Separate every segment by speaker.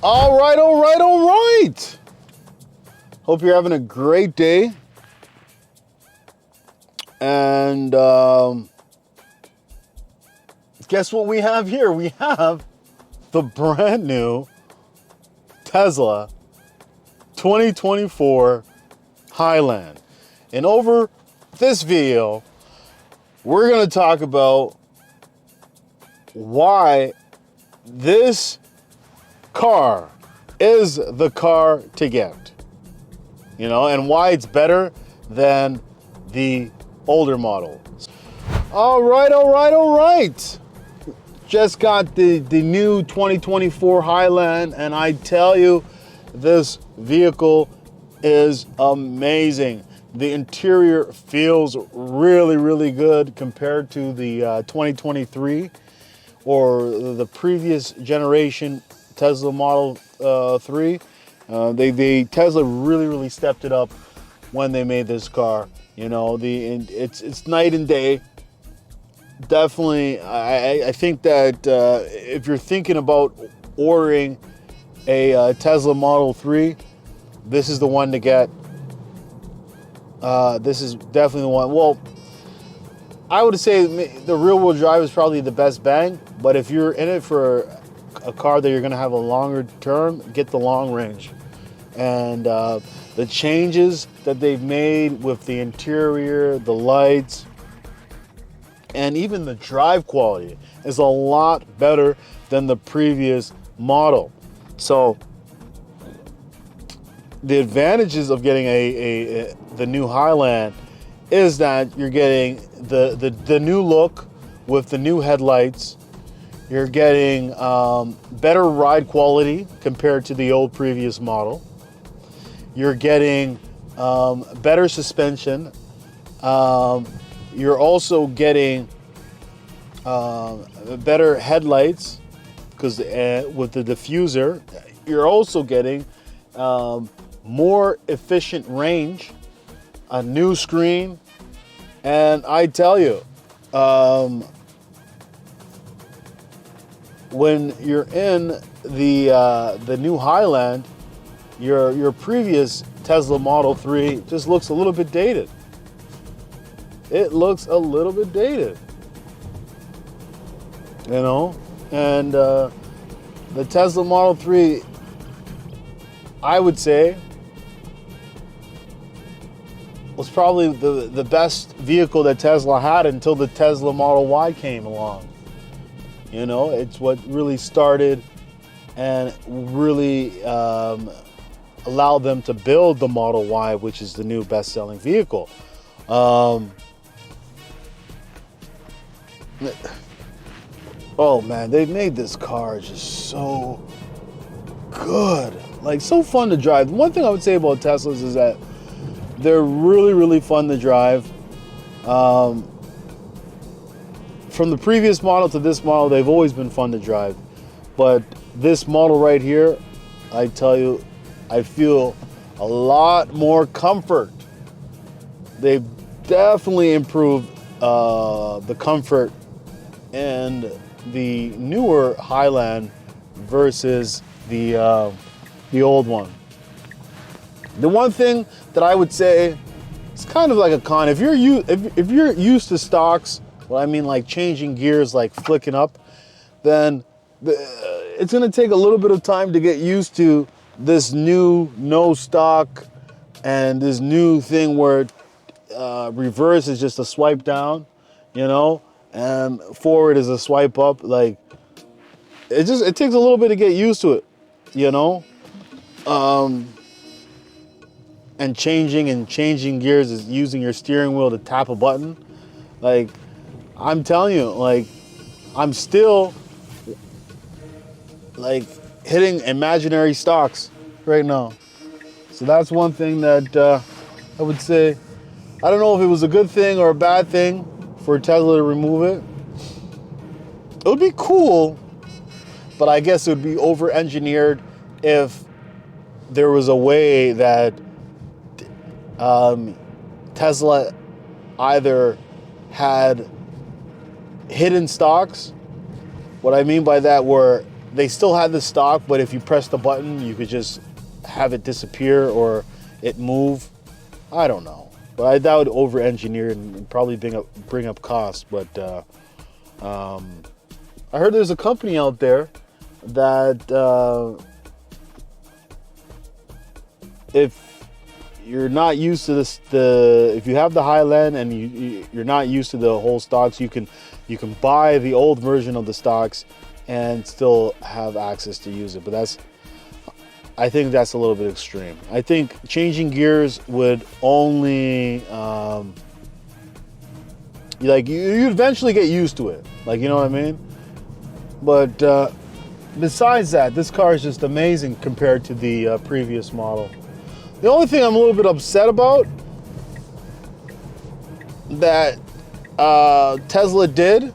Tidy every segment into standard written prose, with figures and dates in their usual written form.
Speaker 1: All right, all right, all right. Hope you're having a great day. And guess what we have here? We have the brand new Tesla 2024 Highland. And over this video, we're going to talk about why this car is the car to get, and why it's better than the older model. All right, all right, all right. Just got the new 2024 Highland, and I tell you, this vehicle is amazing. The interior feels really, really good compared to the 2023 or the previous generation Tesla Model 3. Tesla really stepped it up when they made this car. It's night and day. Definitely, I think that if you're thinking about ordering a Tesla Model 3, this is the one to get. This is definitely the one. Well, I would say the rear-wheel drive is probably the best bang, but if you're in it for a car that you're going to have a longer term, get the long range. And the changes that they've made with the interior, the lights, and even the drive quality is a lot better than the previous model. So the advantages of getting the new Highland is that you're getting the new look with the new headlights. You're getting better ride quality compared to the old previous model. You're getting better suspension. You're also getting better headlights because with the diffuser. You're also getting more efficient range, a new screen, and I tell you, when you're in the new Highland, your previous Tesla Model 3 just looks a little bit dated. It looks a little bit dated, and the Tesla Model 3, I would say, was probably the best vehicle that Tesla had until the Tesla Model Y came along. It's what really started and really allowed them to build the Model Y, which is the new best-selling vehicle. Oh man, they've made this car just so good, like so fun to drive. One thing I would say about Teslas is that they're really fun to drive. From the previous model to this model, they've always been fun to drive. But this model right here, I tell you, I feel a lot more comfort. They've definitely improved the comfort and the newer Highland versus the old one. The one thing that I would say, it's kind of like a con. If you're used to stocks, what I mean like changing gears, like flicking up, then it's going to take a little bit of time to get used to this new no stock and this new thing where reverse is just a swipe down, and forward is a swipe up. Like it takes a little bit to get used to it, and changing gears is using your steering wheel to tap a button. Like, I'm telling you, like, I'm still like hitting imaginary stocks right now. So that's one thing that I would say. I don't know if it was a good thing or a bad thing for Tesla to remove it. It would be cool, but I guess it would be over-engineered if there was a way that Tesla either had hidden stocks. What I mean by that were they still had the stock, but if you press the button, you could just have it disappear or it move. I don't know, but that would over-engineer and probably bring up costs. But I heard there's a company out there that if you're not used to this, if you have the Highland and you're not used to the whole stocks, you can buy the old version of the stocks and still have access to use it. But I think that's a little bit extreme. I think changing gears would only you eventually get used to it, like, you know what I mean. But besides that, this car is just amazing compared to the previous model. The only thing I'm a little bit upset about that Tesla did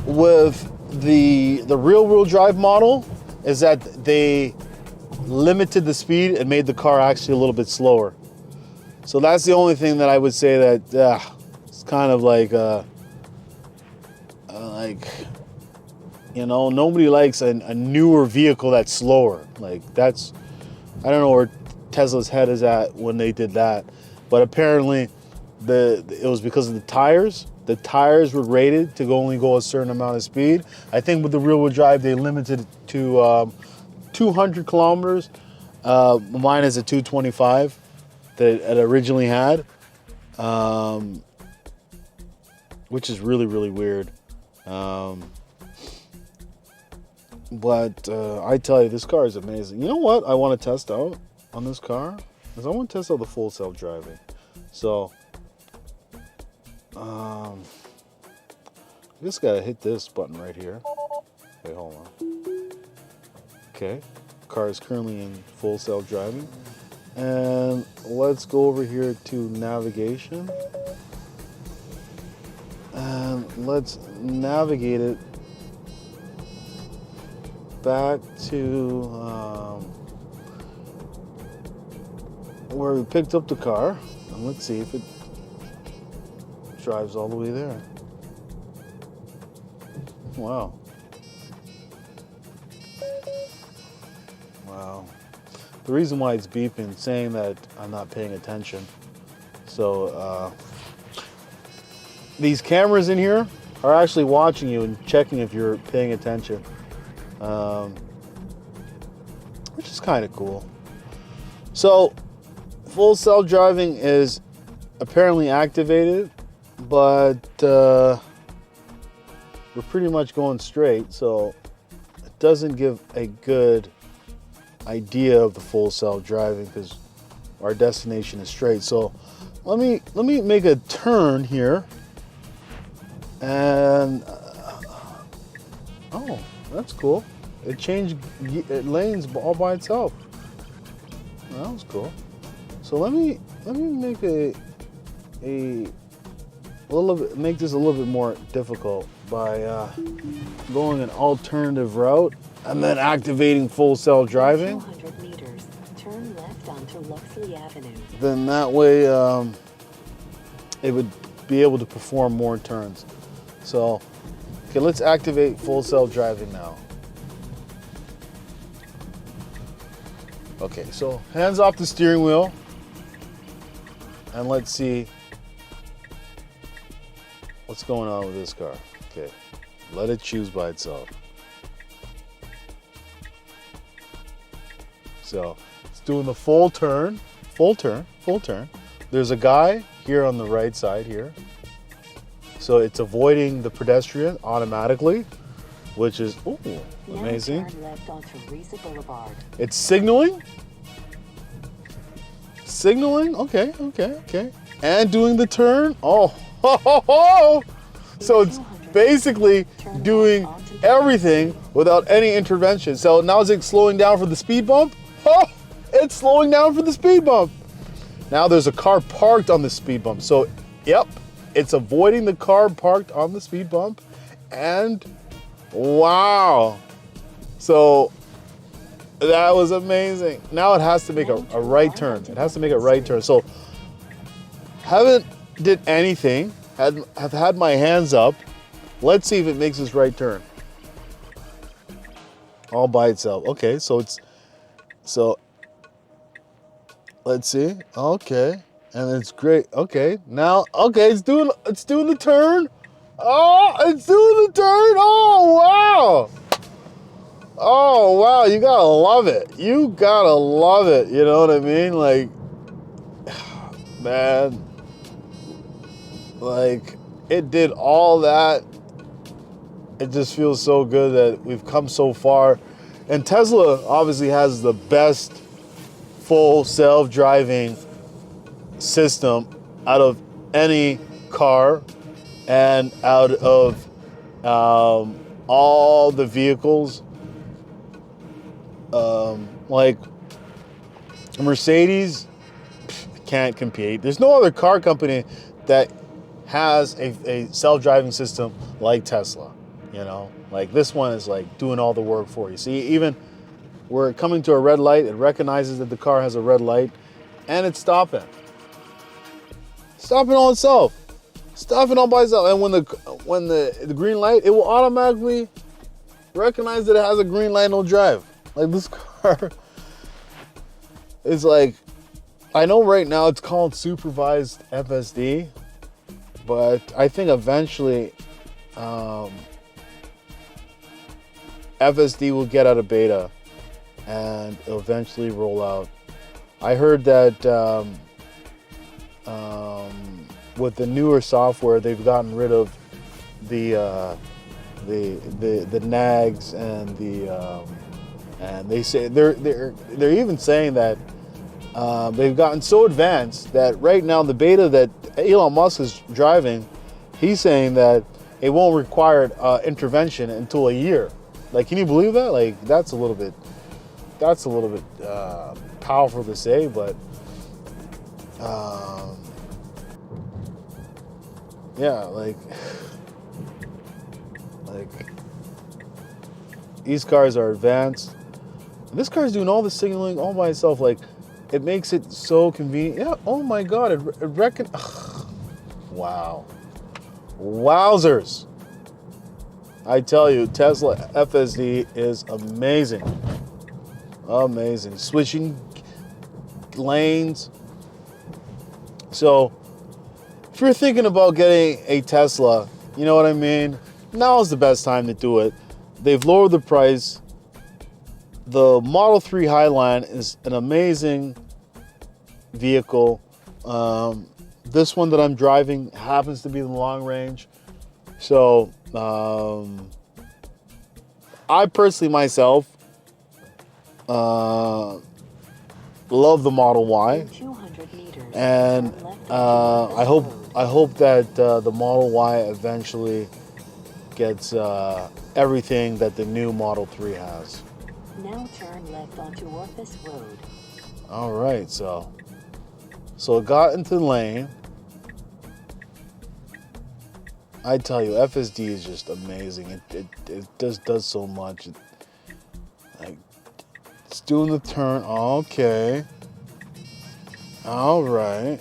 Speaker 1: with the rear-wheel drive model is that they limited the speed and made the car actually a little bit slower. So that's the only thing that I would say that it's kind of like you know, nobody likes a newer vehicle that's slower. Like, that's, I don't know where Tesla's head is at when they did that, but apparently it was because of the tires. The tires were rated to only go a certain amount of speed. I think with the rear-wheel drive, they limited it to 200 kilometers. Mine is a 225 that it originally had, which is really, really weird. But I tell you, this car is amazing. You know what I want to test out on this car? Is I want to test out the full self-driving. So, I just gotta hit this button right here. Wait, hold on. Okay, car is currently in full self-driving. And let's go over here to navigation. And let's navigate it back to where we picked up the car, and let's see if it drives all the way there. Wow. Wow. The reason why it's beeping, saying that I'm not paying attention. So these cameras in here are actually watching you and checking if you're paying attention. Which is kind of cool. So, full self-driving is apparently activated, but we're pretty much going straight, so it doesn't give a good idea of the full self-driving because our destination is straight. So, let me make a turn here, and oh, that's cool. It changed lanes all by itself. That was cool. So let me make make this a little bit more difficult by going an alternative route and then activating full self-driving.
Speaker 2: 200 meters, turn left onto Loxley Avenue.
Speaker 1: Then that way it would be able to perform more turns. So, okay, let's activate full self-driving now. Okay, so hands off the steering wheel, and let's see what's going on with this car. Okay, let it choose by itself. So it's doing the full turn. There's a guy here on the right side here. So it's avoiding the pedestrian automatically, which is amazing.
Speaker 2: Turn left onto Risa Boulevard.
Speaker 1: It's signaling. Okay. And doing the turn. So it's basically doing everything without any intervention. So now is it slowing down for the speed bump? It's slowing down for the speed bump. Now there's a car parked on the speed bump. So, yep, it's avoiding the car parked on the speed bump. And wow. So that was amazing. Now it has to make a right turn. It has to make a right turn. So haven't did anything. Have had my hands up. Let's see if it makes this right turn. all by itself. Okay, so let's see. Okay, and it's great. Okay, now it's doing the turn. Oh, it's doing the turn. Oh wow. Oh wow, you gotta love it. You gotta love it. You know what I mean? Like, man, like it did all that. It just feels so good that we've come so far. And Tesla obviously has the best full self-driving system out of any car and out of all the vehicles. Like Mercedes can't compete. There's no other car company that has a self-driving system like Tesla. You know, like this one is like doing all the work for you. See, even we're coming to a red light, it recognizes that the car has a red light, and it's stopping. Stopping all itself. Stopping all by itself. And when the green light, it will automatically recognize that it has a green light and it'll drive. Like this car is like, I know right now it's called supervised FSD, but I think eventually FSD will get out of beta and it'll eventually roll out. I heard that with the newer software, they've gotten rid of the nags and they say they're even saying that they've gotten so advanced that right now the beta that Elon Musk is driving, he's saying that it won't require intervention until a year. Like, can you believe that? Like, that's a little bit powerful to say, but yeah, like these cars are advanced. This car is doing all the signaling all by itself. Like, it makes it so convenient. Yeah. Oh my God. Wow. Wowzers. I tell you, Tesla FSD is amazing. Amazing. Switching lanes. So, if you're thinking about getting a Tesla, you know what I mean? Now is the best time to do it. They've lowered the price. The Model 3 Highland is an amazing vehicle. This one that I'm driving happens to be the long range. So, I personally myself love the Model Y, and I hope that the Model Y eventually gets everything that the new Model 3 has.
Speaker 2: Now turn left onto Orpheus Road.
Speaker 1: All right, so it got into the lane. I tell you, FSD is just amazing. It just does so much. It's doing the turn. Okay. All right.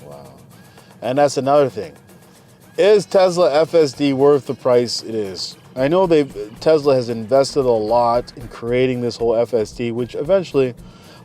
Speaker 1: Wow. And that's another thing. Is Tesla FSD worth the price it is? I know Tesla has invested a lot in creating this whole FSD, which eventually,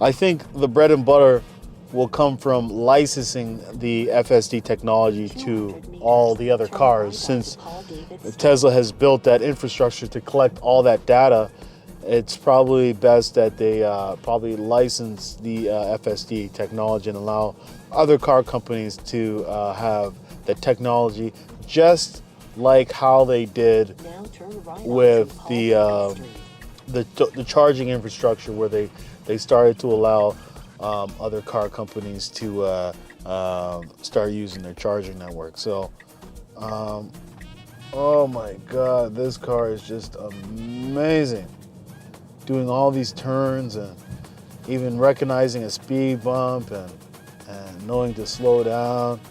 Speaker 1: I think the bread and butter will come from licensing the FSD technology to all the other cars. Since Tesla has built that infrastructure to collect all that data, it's probably best that they probably license the FSD technology and allow other car companies to have the technology, just like how they did with the charging infrastructure, where they started to allow other car companies to start using their charging network. So, oh my God, this car is just amazing. Doing all these turns and even recognizing a speed bump and knowing to slow down.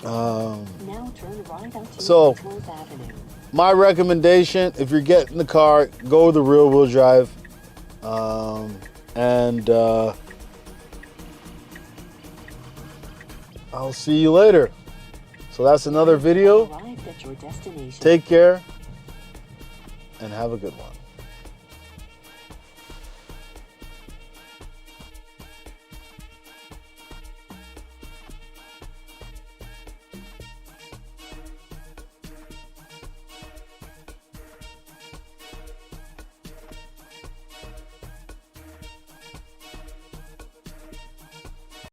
Speaker 2: Now turn right onto
Speaker 1: So,
Speaker 2: North Avenue.
Speaker 1: my recommendation, if you're getting the car, go with the rear-wheel drive. And I'll see you later. So that's another video.
Speaker 2: stopped at your destination.
Speaker 1: Take care and have a good one.